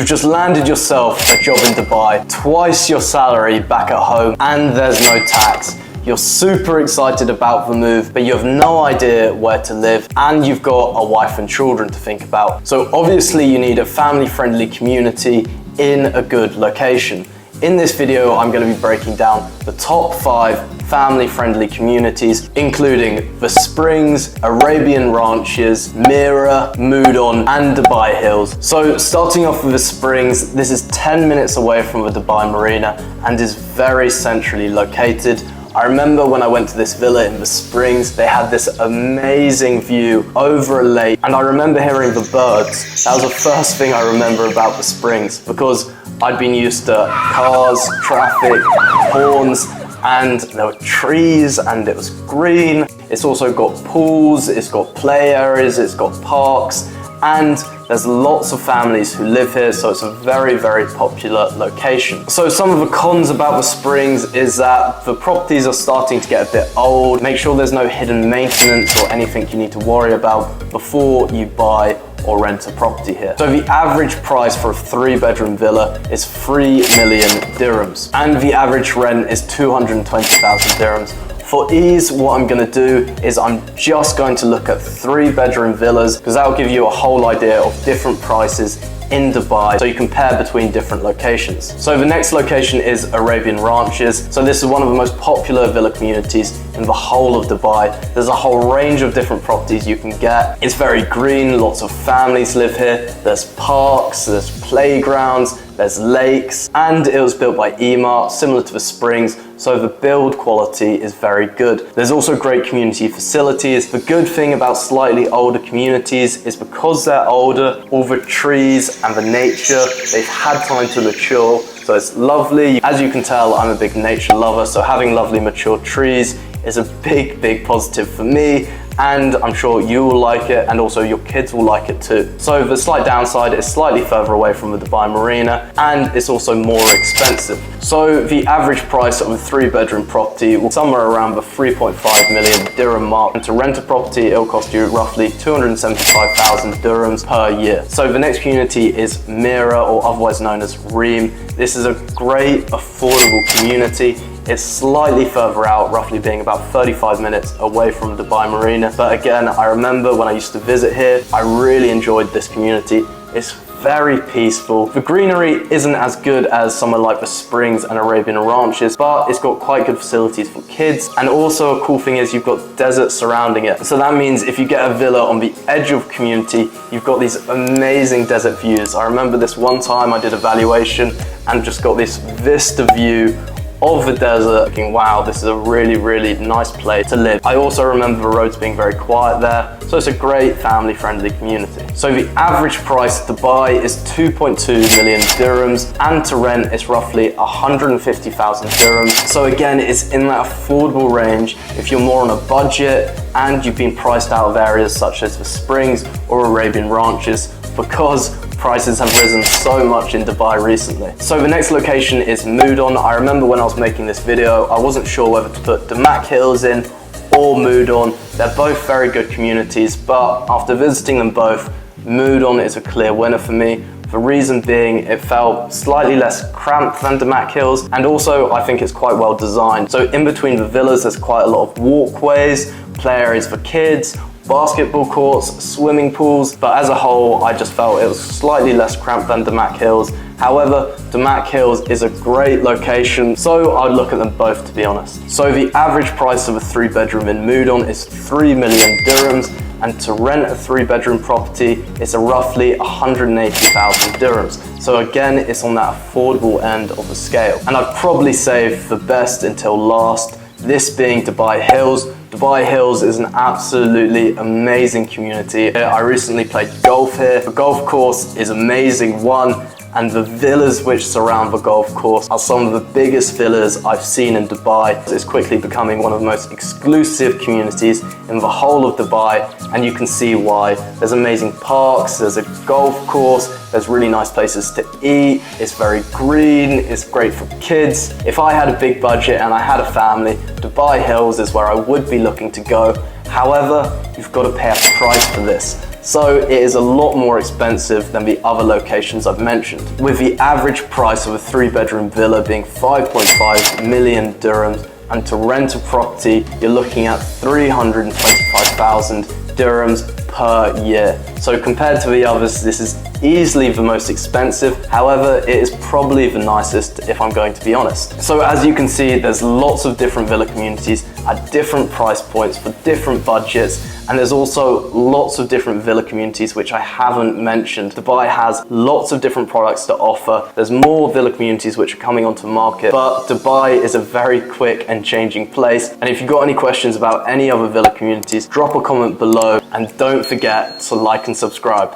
You've just landed yourself a job in Dubai, twice your salary back at home, and there's no tax. You're super excited about the move, but you have no idea where to live, and you've got a wife and children to think about. So obviously you need a family-friendly community in a good location. In this video, I'm going to be breaking down the top 5 family-friendly communities, including the Springs, Arabian Ranches, Mira, Mudon and Dubai Hills. So starting off with the Springs, this is 10 minutes away from the Dubai Marina and is very centrally located. I remember when I went to this villa in the Springs, they had this amazing view over a lake, and I remember hearing the birds. That was the first thing I remember about the Springs, because I'd been used to cars, traffic, horns, and there were trees and it was green. It's also got pools, it's got play areas, it's got parks, and there's lots of families who live here, so it's a very, very popular location. So some of the cons about the Springs is that the properties are starting to get a bit old. Make sure there's no hidden maintenance or anything you need to worry about before you buy or rent a property here. So the average price for a 3-bedroom villa is 3 million dirhams, and the average rent is 220,000 dirhams. For ease, what I'm going to do is I'm just going to look at 3-bedroom villas, because that will give you a whole idea of different prices in Dubai, so you compare between different locations. So the next location is Arabian Ranches. So this is one of the most popular villa communities in the whole of Dubai. There's a whole range of different properties you can get. It's very green, lots of families live here. There's parks, there's playgrounds, there's lakes, and it was built by Mira, similar to the Springs, so the build quality is very good. There's also great community facilities. The good thing about slightly older communities is because they're older, all the trees and the nature, they've had time to mature, so it's lovely. As you can tell, I'm a big nature lover, so having lovely mature trees is a big, big positive for me, and I'm sure you will like it, and also your kids will like it too. So the slight downside is slightly further away from the Dubai Marina, and it's also more expensive. So the average price of a 3-bedroom property will somewhere around the 3.5 million dirham mark, and to rent a property it'll cost you roughly 275,000 dirhams per year. So the next community is Mira, or otherwise known as Reem. This is a great affordable community. It's slightly further out, roughly being about 35 minutes away from Dubai Marina. But again, I remember when I used to visit here, I really enjoyed this community. It's very peaceful. The greenery isn't as good as somewhere like the Springs and Arabian Ranches, but it's got quite good facilities for kids. And also a cool thing is you've got desert surrounding it. So that means if you get a villa on the edge of community, you've got these amazing desert views. I remember this one time I did a valuation and just got this vista view of the desert, thinking, wow, this is a really, really nice place to live. I also remember the roads being very quiet there, so it's a great family-friendly community. So the average price to buy is 2.2 million dirhams, and to rent is roughly 150,000 dirhams. So again, it's in that affordable range if you're more on a budget and you've been priced out of areas such as the Springs or Arabian Ranches, because prices have risen so much in Dubai recently. So the next location is Moodon. I remember when I was making this video, I wasn't sure whether to put Dubai Hills in or Moodon. They're both very good communities, but after visiting them both, Moodon is a clear winner for me. The reason being, it felt slightly less cramped than Dubai Hills, and also I think it's quite well designed. So in between the villas, there's quite a lot of walkways, play areas for kids, basketball courts, swimming pools, but as a whole, I just felt it was slightly less cramped than Dubai Hills. However, Dubai Hills is a great location, so I'd look at them both, to be honest. So the average price of a 3-bedroom in Moodon is 3 million dirhams, and to rent a 3-bedroom property is roughly 180,000 dirhams. So again, it's on that affordable end of the scale. And I'd probably save the best until last, this being Dubai Hills. Dubai Hills is an absolutely amazing community. I recently played golf here. The golf course is amazing, and the villas which surround the golf course are some of the biggest villas I've seen in Dubai. It's quickly becoming one of the most exclusive communities in the whole of Dubai, and you can see why. There's amazing parks, there's a golf course, there's really nice places to eat, it's very green, it's great for kids. If I had a big budget and I had a family, Dubai Hills is where I would be looking to go. However, you've got to pay a price for this. So it is a lot more expensive than the other locations I've mentioned, with the average price of a 3-bedroom villa being 5.5 million dirhams, and to rent a property, you're looking at 325,000 dirhams per year. So compared to the others, this is easily the most expensive. However, it is probably the nicest, if I'm going to be honest. So as you can see, there's lots of different villa communities at different price points for different budgets. And there's also lots of different villa communities which I haven't mentioned. Dubai has lots of different products to offer. There's more villa communities which are coming onto the market, but Dubai is a very quick and changing place. And if you've got any questions about any other villa communities, drop a comment below and don't forget to like and subscribe.